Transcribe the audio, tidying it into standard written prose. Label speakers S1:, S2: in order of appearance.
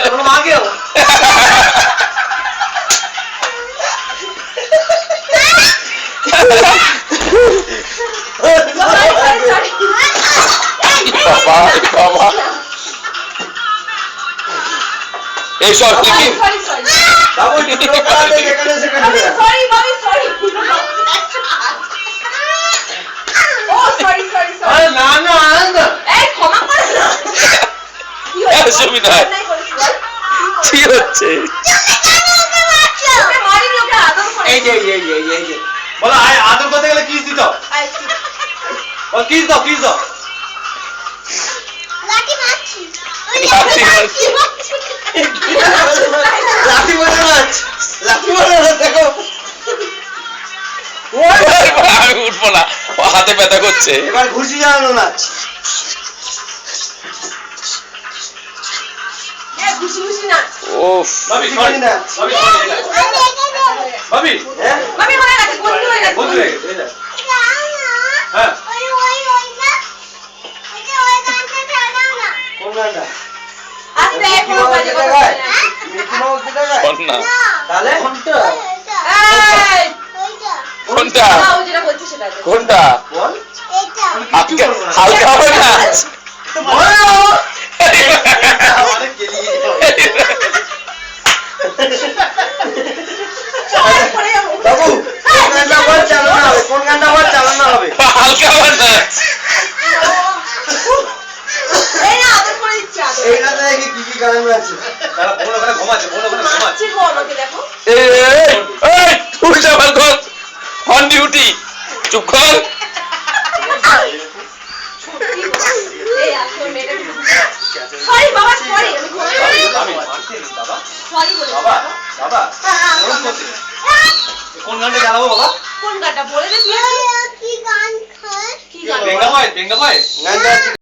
S1: তোর মাকেও
S2: বাবা বাবা এই সব কি
S1: বাবু দুটো কাটে এখানে সেখানে
S3: সরি বাবু সরি ও সরি সরি সরি
S1: আরে না না না
S3: এই ক্ষমা করে না
S2: অসুবিধা কি হচ্ছে
S3: ওকে মারি ওকে আদর করে
S1: এই যে বলো আদর করতে গেলে কিস দিত বল কিস দাও
S4: লাঠি মারছি
S2: লাঠি মারছি।
S1: লাঠি মারে নাচ দেখো
S2: আমি উঠবো না ও হাতে ব্যথা করছে
S1: এবার ঘুষি জানানো নাচ
S3: এ খুশি খুশি না
S2: ওফ
S1: ভাবি সরি না ভাবি হ্যাঁ
S3: মামি হয়ে গেছে বন্ধু হয়ে গেছে
S1: বন্ধু হয়ে গেছে হ্যাঁ কোন গানটা
S3: আস্তে
S1: মিকি
S3: কোনো
S1: মাউস
S3: কাজে
S1: যেটা
S3: কথা
S1: গায়?
S3: বলে না।
S1: মিকি মাউস যেটা গায়?
S2: কোন না
S1: তাহলে
S3: এই
S2: কোনটা
S3: না ও যেটা বলছে সেটা দে।
S2: কোনটা
S1: বল
S2: আজকে হালকা হবে না
S1: অনেক গেলিয়ে
S3: সবাই পড়ে যাবো।
S1: বাবু কোন গানটা বল চালানো হবে
S2: হালকা হবে না
S3: এই না আদর করে দিচ্ছি আদর
S1: এই গানটা দেখি কি গান আছে তারা বোন ওখানে ঘুমাচ্ছে
S3: মারছি গো আমাকে দেখো
S2: এই উল্টা ভাল কর অন ডিউটি চুপ কর
S3: এই আসো মেয়েটা সরি বাবা সরি
S1: আমি মারতে নি বাবা
S3: সরি বলে
S1: বাবা বাবা কোন করতে কোন গানটা চালাবো বাবা
S3: কোন গানটা বলে দে তুই
S4: কি গান খায়
S3: কি গান
S1: বেঙ্গা ভাই গানটা